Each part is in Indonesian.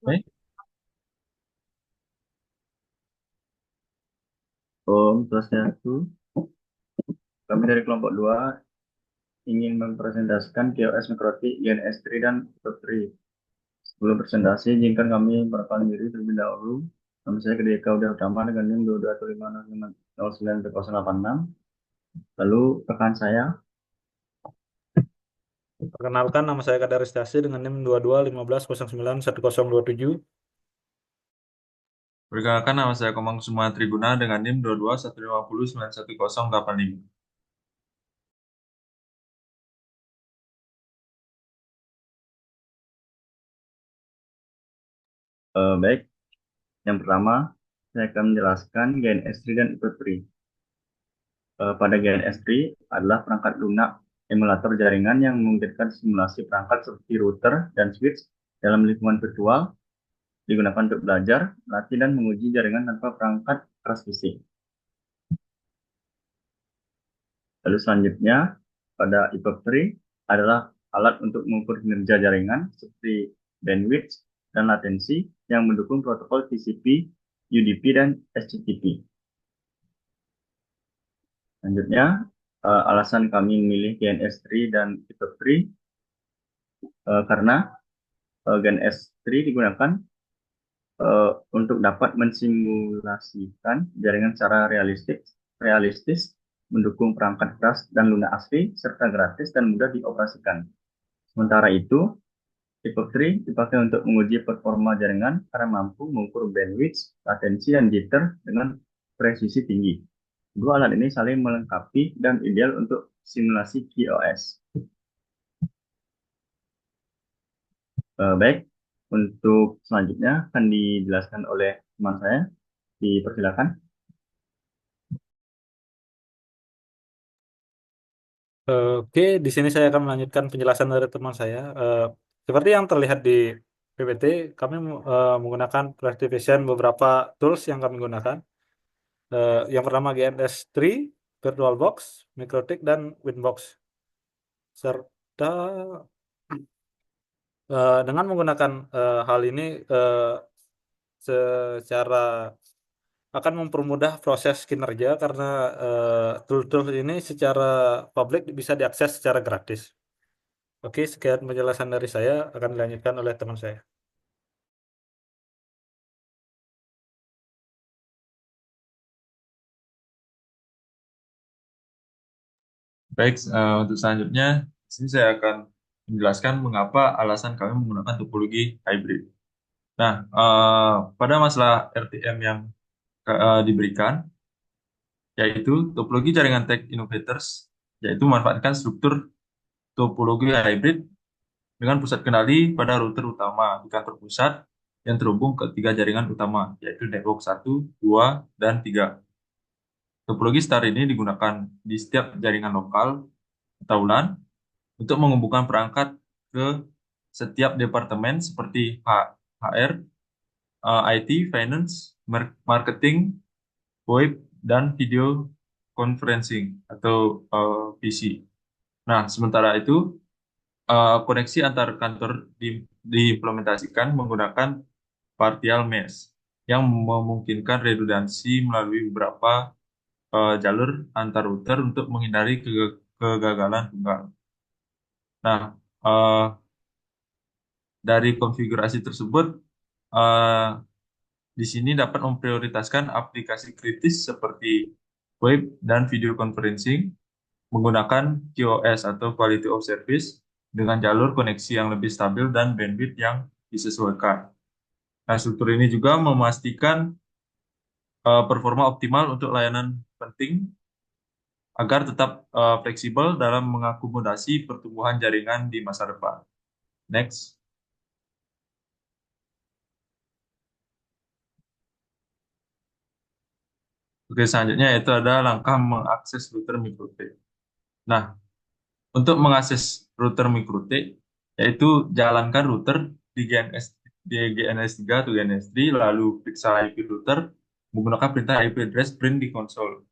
Oke. Om Swastiastu. Kami dari kelompok 2 ingin mempresentasikan QoS Mikrotik, GNS3, dan Web3. Sebelum presentasi, izinkan kami perkenalkan diri terlebih dahulu. Nama saya Kedeka Udah Utama dengan NIM 2215098086. Lalu rekan saya, Perkenalkan, nama saya Kadar Stasi dengan NIM 2215091027. Perkenalkan, nama saya Komang Suma Tribuna dengan NIM 2215091085. baik. Yang pertama, saya akan menjelaskan GNS3 dan Web3. Pada GNS3 adalah perangkat lunak emulator jaringan yang memungkinkan simulasi perangkat seperti router dan switch dalam lingkungan virtual digunakan untuk belajar, melatih, dan menguji jaringan tanpa perangkat keras fisik. Lalu selanjutnya, pada IPv3 adalah alat untuk mengukur kinerja jaringan seperti bandwidth dan latensi yang mendukung protokol TCP, UDP, dan HTTP. Selanjutnya, alasan kami memilih GNS3 dan IPv3 karena GNS3 digunakan untuk dapat mensimulasikan jaringan secara realistis, mendukung perangkat keras dan lunak asli, serta gratis dan mudah dioperasikan. Sementara itu, tipe 3 dipakai untuk menguji performa jaringan karena mampu mengukur bandwidth, latensi, dan jitter dengan presisi tinggi. Dua alat ini saling melengkapi dan ideal untuk simulasi QoS. Baik, untuk selanjutnya akan dijelaskan oleh teman saya. Dipersilakan. Oke, di sini saya akan melanjutkan penjelasan dari teman saya. Seperti yang terlihat di PPT, kami menggunakan Productivation beberapa tools yang kami gunakan. Yang pertama GNS3, VirtualBox, Mikrotik, dan Winbox. Serta dengan menggunakan hal ini secara akan mempermudah proses kinerja karena tool-tool ini secara publik bisa diakses secara gratis. Oke, sekian penjelasan dari saya, akan dilanjutkan oleh teman saya. Baik, untuk selanjutnya, di sini saya akan menjelaskan mengapa alasan kami menggunakan topologi hybrid. Nah, pada masalah RTM yang diberikan, yaitu topologi jaringan tech innovators, yaitu memanfaatkan struktur topologi hybrid dengan pusat kendali pada router utama di kantor pusat yang terhubung ke tiga jaringan utama, yaitu network 1, 2, dan 3. Topologi star ini digunakan di setiap jaringan lokal atau LAN untuk menghubungkan perangkat ke setiap departemen seperti HR, IT, Finance, Marketing, VoIP, dan Video Conferencing atau PC. Nah, sementara itu, koneksi antar kantor diimplementasikan menggunakan partial mesh yang memungkinkan redundansi melalui beberapa jalur antar router untuk menghindari kegagalan tunggal. Nah, eh, dari konfigurasi tersebut, eh, di sini dapat memprioritaskan aplikasi kritis seperti web dan video conferencing menggunakan QoS atau Quality of Service dengan jalur koneksi yang lebih stabil dan bandwidth yang disesuaikan. Nah, struktur ini juga memastikan performa optimal untuk layanan penting agar tetap fleksibel dalam mengakomodasi pertumbuhan jaringan di masa depan. Next. Oke, selanjutnya itu ada langkah mengakses router MikroTik. Nah, untuk mengakses router MikroTik, yaitu jalankan router di GNS3 atau GNS3, lalu periksa IP router menggunakan perintah IP address print di konsol.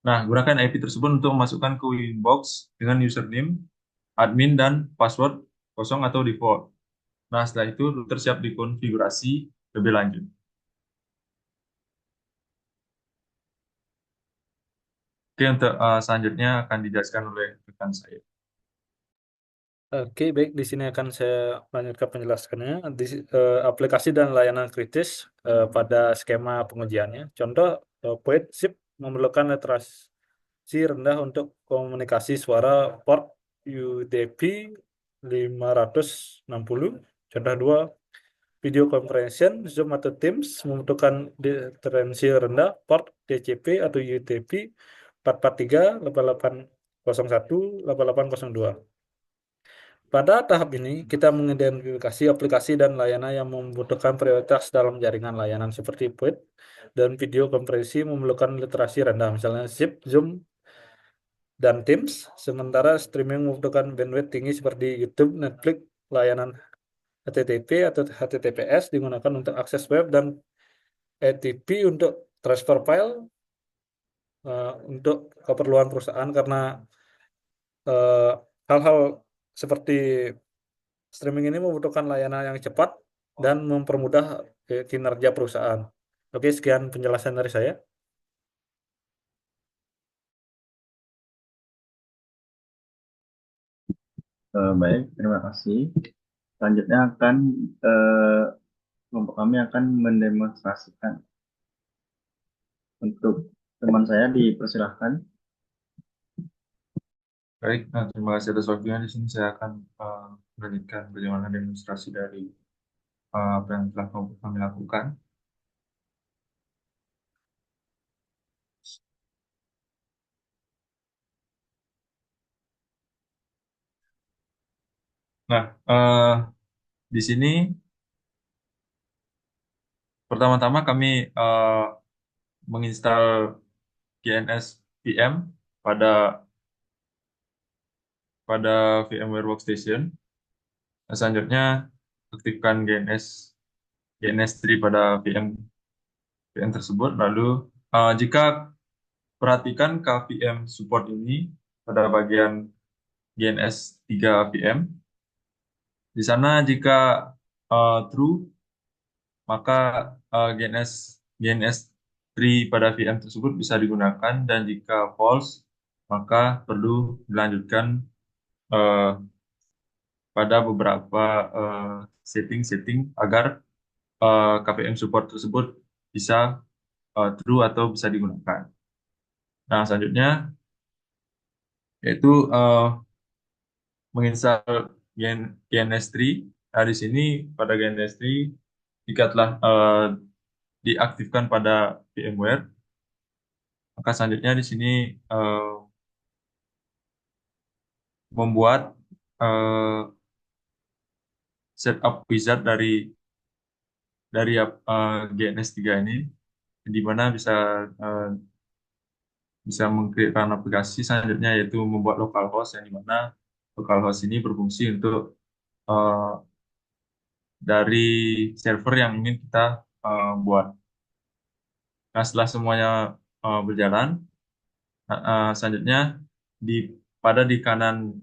Nah, gunakan IP tersebut untuk memasukkan ke Winbox dengan username, admin, dan password kosong atau default. Nah, setelah itu router siap dikonfigurasi lebih lanjut. Oke, untuk selanjutnya akan dijelaskan oleh rekan saya. Oke, baik. Di sini akan saya lanjutkan penjelasannya. Aplikasi dan layanan kritis pada skema pengujiannya. Contoh, PoET SIP memerlukan literasi rendah untuk komunikasi suara port UDP 560. Contoh dua, video conference Zoom atau Teams membutuhkan literasi rendah port DCP atau UDP 443, 8801, 8802. Pada tahap ini, kita mengidentifikasi aplikasi dan layanan yang membutuhkan prioritas dalam jaringan layanan seperti PoET dan video konferensi memerlukan literasi rendah, misalnya Zip, Zoom, dan Teams. Sementara streaming membutuhkan bandwidth tinggi seperti YouTube, Netflix, layanan HTTP atau HTTPS digunakan untuk akses web, dan ATP untuk transfer file untuk keperluan perusahaan, karena eh, hal-hal seperti streaming ini membutuhkan layanan yang cepat dan mempermudah kinerja perusahaan. Oke, sekian penjelasan dari saya. Baik, terima kasih. Selanjutnya kelompok kami akan mendemonstrasikan. Untuk teman saya dipersilahkan. Baik, terima kasih atas waktunya. Di sini saya akan melanjutkan bagaimana demonstrasi dari apa yang telah kami lakukan. Nah, di sini pertama-tama kami menginstal GNS VM pada VMware Workstation. Nah, selanjutnya aktifkan GNS3 pada VM tersebut. Lalu jika perhatikan KVM support ini pada bagian GNS3 VM. Di sana jika true, maka GNS3 pada VM tersebut bisa digunakan, dan jika false, maka perlu dilanjutkan pada beberapa setting agar KVM support tersebut bisa true atau bisa digunakan. Nah, selanjutnya yaitu menginstal GNS3. Nah, di sini pada GNS3 jika telah diaktifkan pada VMware, maka selanjutnya di sini membuat setup wizard dari GNS3 ini, di mana bisa mengkreatkan aplikasi. Selanjutnya yaitu membuat localhost, yang di mana localhost ini berfungsi untuk dari server yang ingin kita buat. Nah, setelah semuanya berjalan, selanjutnya di kanan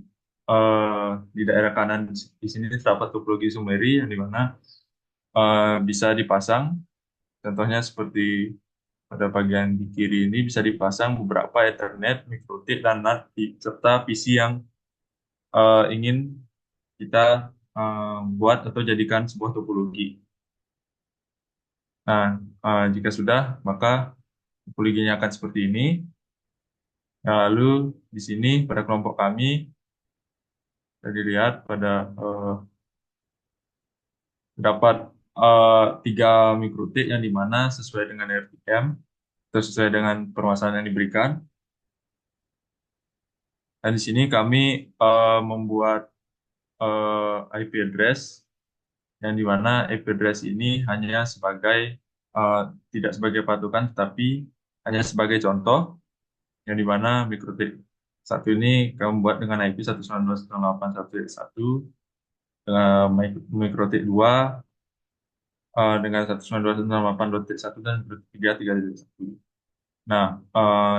di daerah kanan di sini terdapat topologi Sumeri, yang di mana bisa dipasang. Contohnya seperti pada bagian di kiri ini bisa dipasang beberapa Ethernet, MikroTik, dan NAT serta PC yang ingin kita buat atau jadikan sebuah topologi. Nah, jika sudah, maka topologinya akan seperti ini. Nah, lalu di sini pada kelompok kami bisa dilihat pada terdapat 3 mikrotik, yang dimana sesuai dengan RTM atau sesuai dengan permasalahan yang diberikan. Dan di sini kami membuat IP address, yang dimana IP address ini hanya tidak sebagai patokan, tetapi hanya sebagai contoh, yang dimana mikrotik satu ini kami buat dengan IP 192.168.1.1, dengan mikrotik 2 dengan 192.168.1 dan mikrotik 3 3.1. Nah,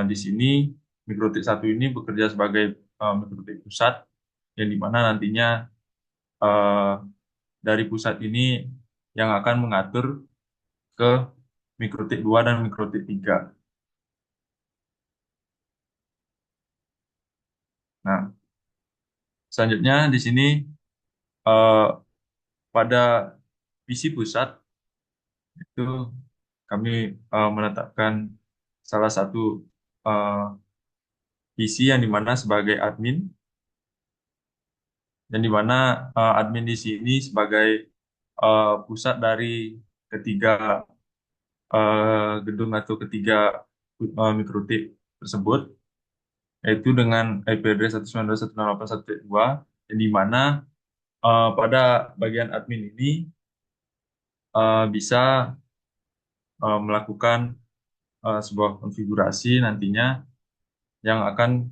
di sini mikrotik 1 ini bekerja sebagai mikrotik pusat, yang dimana nantinya dari pusat ini yang akan mengatur ke mikrotik 2 dan mikrotik 3. Nah, selanjutnya di sini eh, pada visi pusat itu kami menetapkan salah satu eh, visi yang dimana sebagai admin, dan dimana admin di sini sebagai pusat dari ketiga gedung atau ketiga mikrotik tersebut, yaitu dengan IP address 192.168.1.2, yang dimana pada bagian admin ini bisa melakukan sebuah konfigurasi nantinya yang akan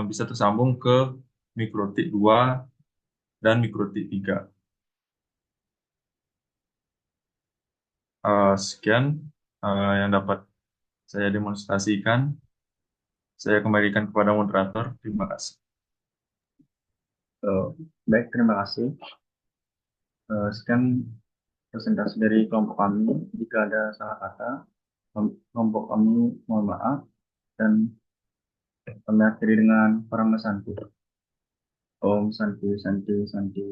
bisa tersambung ke mikrotik 2 dan mikrotik 3. Sekian yang dapat saya demonstrasikan. Saya kembalikan kepada moderator. Terima kasih. Baik, terima kasih. Sekian presentasi dari kelompok kami. Jika ada salah kata, kelompok kami mohon maaf, dan kami akhiri dengan Paramasanti. Om Santi Santi Santi.